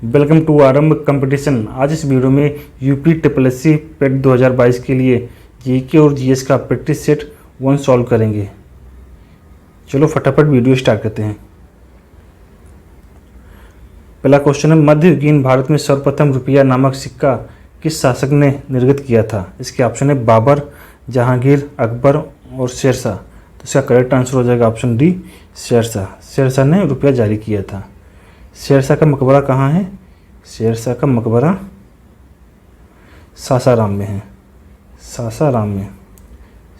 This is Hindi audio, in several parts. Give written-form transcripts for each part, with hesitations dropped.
वेलकम टू आरंभ कंपटीशन। आज इस वीडियो में यूपी ट्रिपल एस सी पेट 2022 के लिए जीके और जीएस का प्रैक्टिस सेट 1 सॉल्व करेंगे। चलो फटाफट वीडियो स्टार्ट करते हैं। पहला क्वेश्चन है, मध्ययुगीन भारत में सर्वप्रथम रुपया नामक सिक्का किस शासक ने निर्गत किया था? इसके ऑप्शन है बाबर, जहांगीर, अकबर और शेरशाह। तो इसका करेक्ट आंसर हो जाएगा ऑप्शन डी, शेरशाह। शेरशाह ने रुपया जारी किया था। शेरशाह का मकबरा कहाँ है? शेरशाह का मकबरा सासाराम में है। सासाराम में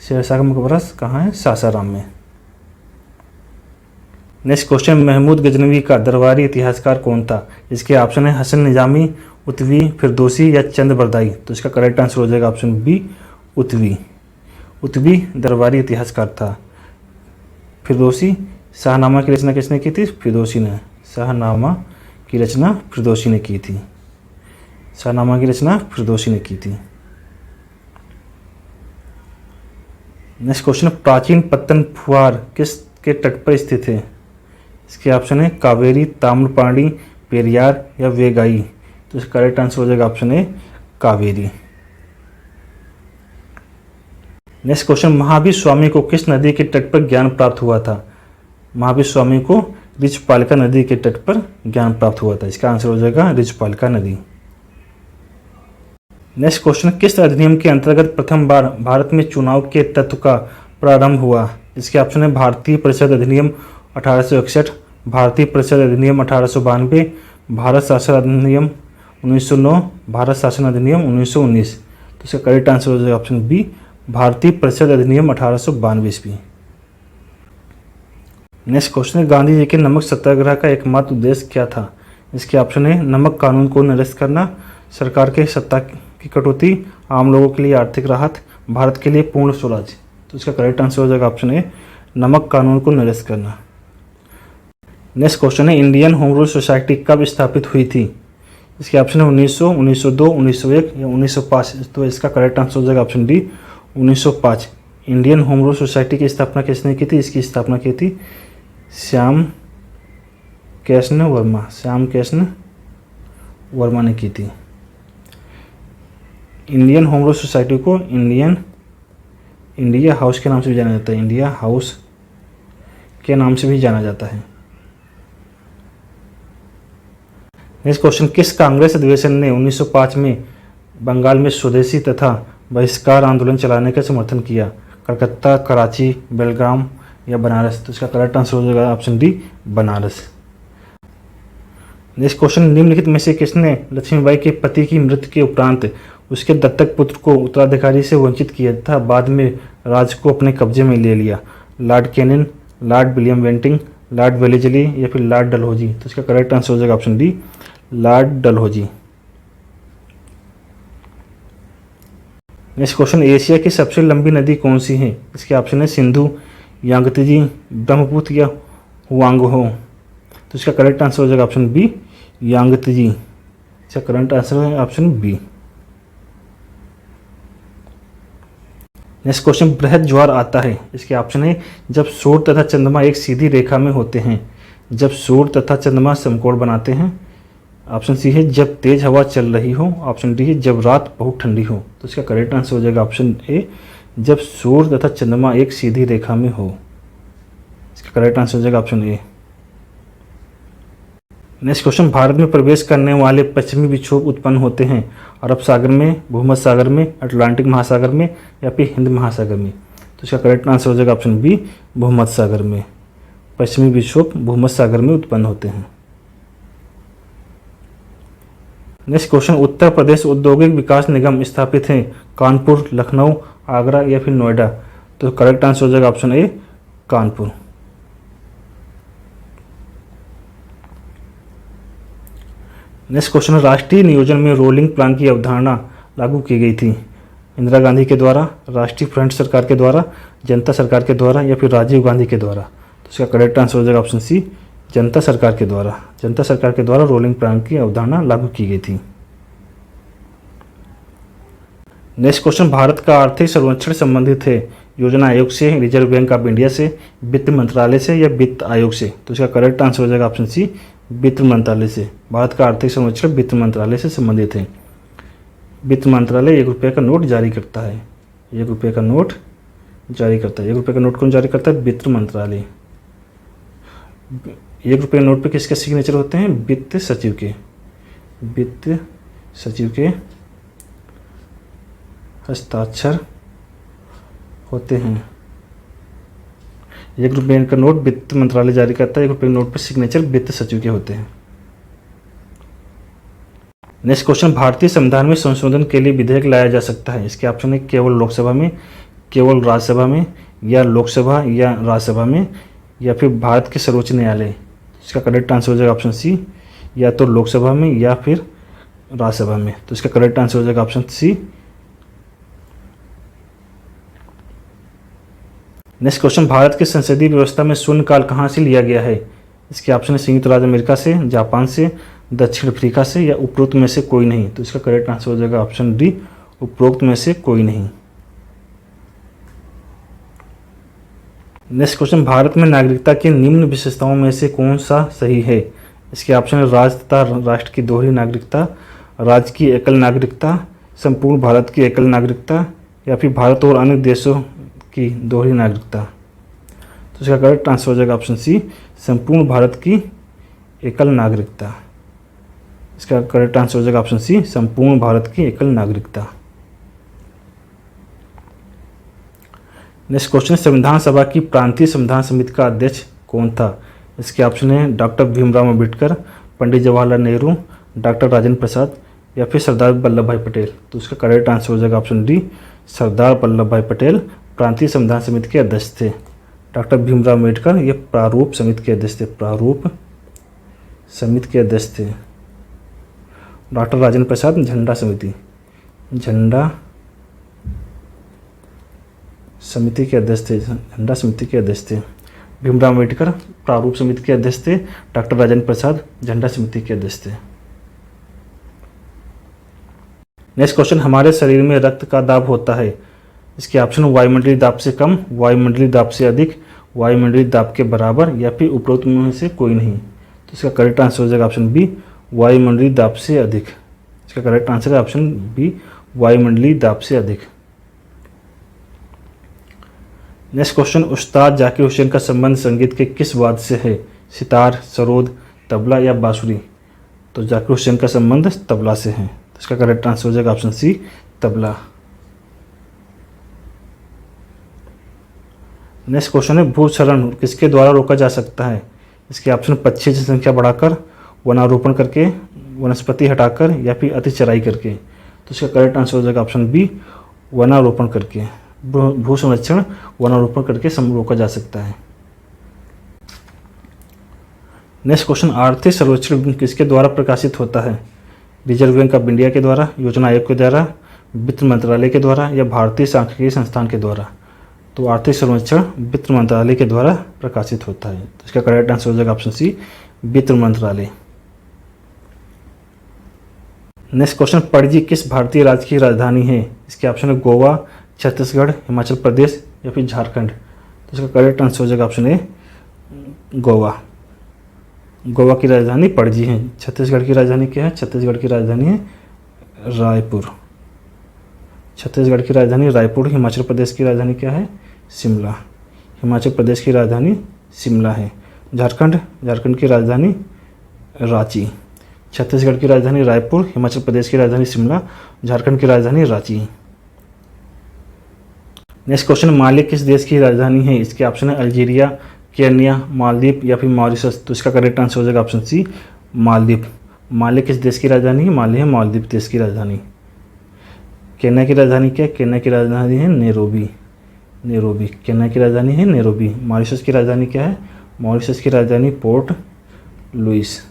शेरशाह का मकबरा कहाँ है? सासाराम में। नेक्स्ट क्वेश्चन, महमूद गजनवी का दरबारी इतिहासकार कौन था? इसके ऑप्शन है हसन निजामी, उतवी, फिरदौसी या चंद बरदाई। तो इसका करेक्ट आंसर हो जाएगा ऑप्शन बी, उतवी। उतवी दरबारी इतिहासकार था। फिरदौसी, शाहनामा की रचना किसने की थी? फिरदौसी ने। शाहनामा की रचना फिरदौसी ने की थी। शाहनामा की रचना फिरदौसी ने की थी। नेक्स्ट क्वेश्चन, प्राचीन पत्तन फुहार किसके तट पर स्थित है? इसके ऑप्शन है कावेरी, ताम्रपाणी, पेरियार या वेगाई। तो इसका करेक्ट आंसर हो जाएगा option A, Kaveri. Next question, Mahavir Swami को किस नदी के तट पर ज्ञान प्राप्त हुआ था? महावीर स्वामी को ऋचपालिका नदी के तट पर ज्ञान प्राप्त हुआ था। इसका आंसर हो जाएगा ऋचपालिका नदी। नेक्स्ट क्वेश्चन, किस अधिनियम के अंतर्गत प्रथम बार भारत में चुनाव के तत्व का प्रारंभ हुआ? इसके ऑप्शन है भारतीय परिषद अधिनियम 1861, भारतीय परिषद अधिनियम 1892, भारत शासन अधिनियम 1909, भारत शासन अधिनियम 1919। तो इसका करेक्ट आंसर हो जाएगा ऑप्शन बी, भारतीय परिषद अधिनियम 1892 ईस्वी। नेक्स्ट क्वेश्चन है, गांधी जी के नमक सत्याग्रह का एकमात्र उद्देश्य क्या था? इसके ऑप्शन है नमक कानून को निरस्त करना, सरकार के सत्ता की कटौती, आम लोगों के लिए आर्थिक राहत, भारत के लिए पूर्ण स्वराज। तो इसका करेक्ट आंसर हो जाएगा ऑप्शन ए, नमक कानून को निरस्त करना। नेक्स्ट क्वेश्चन है, इंडियन होम रूल सोसाइटी कब स्थापित हुई थी? इसके ऑप्शन है 1900, 1902, 1901 या 1905। तो इसका करेक्ट आंसर हो जाएगा option D, 1905। Indian home rule society की स्थापना किसने की थी? इसकी स्थापना की थी श्याम कृष्ण वर्मा। श्याम कृष्ण वर्मा ने की थी। इंडियन होम रूल सोसाइटी को इंडिया हाउस के नाम से भी जाना जाता है। इंडिया हाउस के नाम से भी जाना जाता है। नेक्स्ट क्वेश्चन, किस कांग्रेस अधिवेशन ने 1905 में बंगाल में स्वदेशी तथा बहिष्कार आंदोलन चलाने का समर्थन किया? कलकत्ता, कराची, बेलगाम या बनारस। तो इसका करेक्ट आंसर हो जाएगा option D, Banaras. Next question, निम्नलिखित में से किसने लक्ष्मीबाई के पति की मृत्यु के उपरांत उसके दत्तक पुत्र को उत्तराधिकारी से वंचित किया तथा बाद में राज को अपने कब्जे में ले लिया? Lord Canning, Lord William Bentinck, Lord Wellesley या फिर लॉर्ड डलहौजी। तो इसका करेक्ट आंसर हो जाएगा option D, Lord Dalhousie. Next question, Asia की सबसे लंबी नदी कौन सी है? इसके ऑप्शन है सिंधु, यांगत्जी, ब्रह्मपुत्र या हुआंगहो। तो इसका करेक्ट आंसर हो जाएगा ऑप्शन बी, यांगत्जी। इसका करेक्ट आंसर है ऑप्शन बी। नेक्स्ट क्वेश्चन, बृहद ज्वार आता है। इसके ऑप्शन है जब सूर्य तथा चंद्रमा एक सीधी रेखा में होते हैं, जब सूर्य तथा चंद्रमा समकोण बनाते हैं। ऑप्शन सी है जब तेज हवा चल रही हो। ऑप्शन डी है जब रात बहुत ठंडी हो। तो इसका करेक्ट आंसर हो जाएगा ऑप्शन ए, जब सूर्य तथा चंद्रमा एक सीधी रेखा में हो। इसका करेक्ट आंसर हो जाएगा ऑप्शन ए। नेक्स्ट क्वेश्चन, भारत में प्रवेश करने वाले पश्चिमी विक्षोभ उत्पन्न होते हैं अरब सागर में, भूमध्य सागर में, अटलांटिक महासागर में या फिर हिंद महासागर में। तो इसका करेक्ट आंसर हो जाएगा ऑप्शन बी, भूमध्य सागर में। पश्चिमी विक्षोभ भूमध्य सागर में उत्पन्न होते हैं। नेक्स्ट क्वेश्चन, उत्तर प्रदेश औद्योगिक विकास निगम स्थापित है कानपुर, लखनऊ, आगरा या फिर नोएडा। तो करेक्ट आंसर हो जाएगा ऑप्शन ए, कानपुर। नेक्स्ट क्वेश्चन, राष्ट्रीय नियोजन में रोलिंग प्लान की अवधारणा लागू की गई थी इंदिरा गांधी के द्वारा, राष्ट्रीय फ्रंट सरकार के द्वारा, जनता सरकार के द्वारा या फिर राजीव गांधी के द्वारा। तो इसका करेक्ट आंसर हो जाएगा ऑप्शन सी, जनता सरकार के द्वारा। जनता सरकार के द्वारा रोलिंग प्लान की अवधारणा लागू की गई थी। नेक्स्ट क्वेश्चन, भारत का आर्थिक सर्वेक्षण संबंधित है योजना आयोग से, रिजर्व बैंक ऑफ इंडिया से, वित्त मंत्रालय से या वित्त आयोग से। तो इसका करेक्ट आंसर हो जाएगा ऑप्शन सी, वित्त मंत्रालय से। भारत का आर्थिक सर्वेक्षण वित्त मंत्रालय से संबंधित है। वित्त मंत्रालय 1 रुपये का नोट जारी करता है। 1 रुपये का नोट जारी करता है। 1 रुपये का नोट कौन जारी करता है? वित्त मंत्रालय। 1 रुपये नोट पे किसके सिग्नेचर होते हैं? वित्त सचिव के। वित्त सचिव के हस्ताक्षर होते हैं। 1 रुपये का नोट वित्त मंत्रालय जारी करता है। 1 रुपये के नोट पर सिग्नेचर वित्त सचिव के होते हैं। नेक्स्ट क्वेश्चन, भारतीय संविधान में संशोधन के लिए विधेयक लाया जा सकता है। इसके ऑप्शन है केवल लोकसभा में, केवल राज्यसभा में, या लोकसभा या राज्यसभा में, या फिर भारत के सर्वोच्च न्यायालय। इसका करेक्ट आंसर हो जाएगा ऑप्शन सी, या तो लोकसभा में या फिर राज्यसभा में। तो इसका करेक्ट आंसर हो जाएगा option C. Next question, Bharat की संसदीय व्यवस्था में शून्यकाल कहाँ से लिया गया है? इसके ऑप्शन है संयुक्त राज्य अमेरिका से, जापान से, दक्षिण अफ्रीका से, या उपरोक्त में से कोई नहीं। तो इसका करेक्ट आंसर हो जाएगा ऑप्शन डी, उपरोक्त में से कोई नहीं। नेक्स्ट क्वेश्चन, भारत में नागरिकता की निम्न विशेषताओं में से कौन सा सही है? इसके ऑप्शन है राज्य तथा राष्ट्र की दोहरी नागरिकता, राज्य की एकल नागरिकता, संपूर्ण भारत की एकल नागरिकता, या फिर भारत और अन्य देशों की दोहरी नागरिकता। तो इसका करेक्ट आंसर हो जाएगा ऑप्शन सी, संपूर्ण भारत की एकल नागरिकता। इसका करेक्ट आंसर हो जाएगा ऑप्शन सी, संपूर्ण भारत की एकल नागरिकता। नेक्स्ट क्वेश्चन, संविधान सभा की प्रांतीय संविधान समिति का अध्यक्ष कौन था? इसके ऑप्शन है डॉक्टर भीमराव अम्बेडकर, पंडित जवाहरलाल नेहरू, डॉक्टर राजेंद्र प्रसाद, या फिर सरदार वल्लभ भाई पटेल। तो इसका करेक्ट आंसर हो जाएगा ऑप्शन डी, सरदार वल्लभ भाई पटेल प्रांतीय संविधान समिति के अध्यक्ष थे। डॉक्टर भीमराव अम्बेडकर ये प्रारूप समिति के अध्यक्ष थे। प्रारूप समिति के अध्यक्ष थे। डॉक्टर राजेंद्र प्रसाद झंडा समिति के अध्यक्ष थे। झंडा समिति के अध्यक्ष थे। भीमराव अम्बेडकर प्रारूप समिति के अध्यक्ष थे। डॉक्टर राजेंद्र प्रसाद झंडा समिति के अध्यक्ष थे। नेक्स्ट क्वेश्चन, हमारे शरीर में रक्त का दाब होता है। इसके ऑप्शन वायुमंडलीय दाब से कम, वायुमंडलीय दाब से अधिक, वायुमंडलीय दाब के बराबर, या फिर उपरोक्त में से कोई नहीं। तो इसका करेक्ट आंसर हो जाएगा ऑप्शन बी, वायुमंडलीय दाब से अधिक। इसका करेक्ट आंसर है ऑप्शन बी, वायुमंडलीय दाब से अधिक। नेक्स्ट क्वेश्चन, उस्ताद जाकिर हुसैन का संबंध संगीत के किस वाद्य से है? सितार, सरोद, तबला, या बांसुरी। तो जाकिर हुसैन का संबंध तबला से है। तो इसका करेक्ट आंसर हो जाएगा option C, tabla. Next question है, भूक्षरण किसके द्वारा रोका जा सकता है? इसके ऑप्शन पक्षी की संख्या बढ़ाकर, वनारोपण करके, वनस्पति हटाकर, या फिर अति चराई करके। तो इसका करेक्ट आंसर हो जाएगा ऑप्शन बी, वनारोपण करके। भू संरक्षण वनारोपण करके रोका जा सकता है। नेक्स्ट क्वेश्चन, आर्थिक सर्वेक्षण किसके द्वारा प्रकाशित होता है? रिजर्व बैंक ऑफ इंडिया के द्वारा, योजना आयोग के द्वारा, वित्त मंत्रालय के द्वारा, या भारतीय सांख्यिकी संस्थान के द्वारा। तो आर्थिक सर्वेक्षण वित्त मंत्रालय के द्वारा प्रकाशित होता है। तो इसका करेक्ट आंसर हो जाएगा ऑप्शन सी, वित्त मंत्रालय। नेक्स्ट क्वेश्चन, पणजी किस भारतीय राज्य की राजधानी है? इसके ऑप्शन है गोवा, छत्तीसगढ़, हिमाचल प्रदेश, या फिर झारखंड। तो इसका करेक्ट आंसर हो जाएगा ऑप्शन ए, गोवा। गोवा की राजधानी पणजी है। छत्तीसगढ़ की राजधानी क्या है? छत्तीसगढ़ की राजधानी है रायपुर। छत्तीसगढ़ की राजधानी रायपुर। हिमाचल प्रदेश की राजधानी क्या है? शिमला। हिमाचल प्रदेश की राजधानी शिमला है। झारखंड की राजधानी रांची। छत्तीसगढ़ की राजधानी रायपुर, हिमाचल प्रदेश की राजधानी शिमला, झारखंड की राजधानी रांची। नेक्स्ट क्वेश्चन, माले किस देश की राजधानी है? इसके ऑप्शन है अल्जीरिया, केन्या, मालदीव, या फिर मॉरिशस। तो इसका करेक्ट आंसर हो जाएगा ऑप्शन सी, मालदीव। माले किस देश की राजधानी है? माले है मालदीव देश की राजधानी। केन्या की राजधानी क्या है? केन्या की राजधानी है नैरोबी। केन्या की राजधानी है नैरोबी। मॉरिशस की राजधानी क्या है? मॉरिशस की राजधानी पोर्ट लुइस।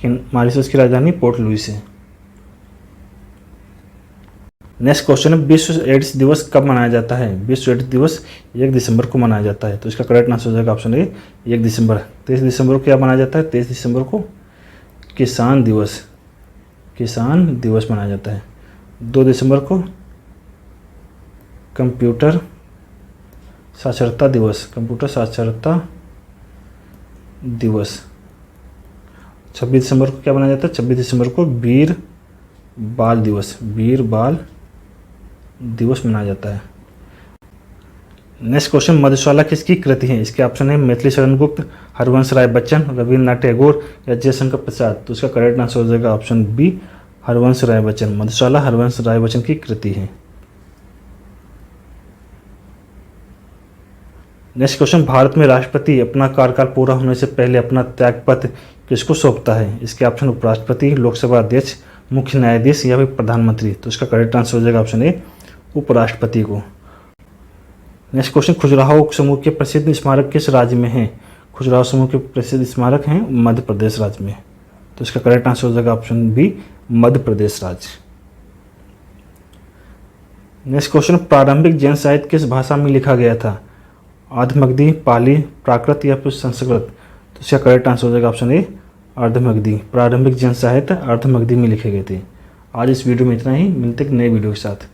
मॉरिशस की राजधानी पोर्ट लुइस है। नेक्स्ट क्वेश्चन है, विश्व एड्स दिवस कब मनाया जाता है? विश्व एड्स दिवस 1 दिसंबर को मनाया जाता है। तो इसका करेक्ट आंसर हो जाएगा ऑप्शन ए, 1 दिसंबर। 23 दिसंबर को क्या मनाया जाता है? 23 दिसंबर को किसान दिवस मनाया जाता है। 2 दिसंबर को कंप्यूटर साक्षरता दिवस। 26 दिसंबर को क्या मनाया जाता है? 26 दिसंबर को वीर बाल दिवस, वीर बाल दिवस मनाया जाता है। नेक्स्ट क्वेश्चन, मधुशाला किसकी कृति है? इसके ऑप्शन है मैथिली शरण गुप्त, हरवंश राय बच्चन, रविन्द्रनाथ टैगोर या जयशंकर प्रसाद। तो इसका करेक्ट आंसर हो जाएगा ऑप्शन बी, हरवंश राय बच्चन। मधुशाला हरवंश राय बच्चन की कृति है। नेक्स्ट क्वेश्चन, भारत में राष्ट्रपति अपना कार्यकाल पूरा होने से पहले अपना त्यागपत्र किसको सौंपता है? इसके ऑप्शन उपराष्ट्रपति, लोकसभा अध्यक्ष, मुख्य न्यायाधीश या फिर प्रधानमंत्री। तो इसका करेक्ट आंसर हो जाएगा ऑप्शन ए, उपराष्ट्रपति को। नेक्स्ट क्वेश्चन, खजुराहो समूह के प्रसिद्ध स्मारक किस राज्य में हैं? खजुराहो समूह के प्रसिद्ध स्मारक हैं मध्य प्रदेश राज्य में। तो इसका करेक्ट आंसर हो जाएगा ऑप्शन बी, मध्य प्रदेश राज्य। नेक्स्ट क्वेश्चन, प्रारंभिक जैन साहित्य किस भाषा में लिखा गया था? अर्धमगधी, पाली, प्राकृत या फिर संस्कृत। तो इसका करेक्ट आंसर हो जाएगा ऑप्शन ए, अर्धमगधी। प्रारंभिक जैन साहित्य अर्धमगधी में लिखे गए थे। आज इस वीडियो में इतना ही, मिलते एक नए वीडियो के साथ।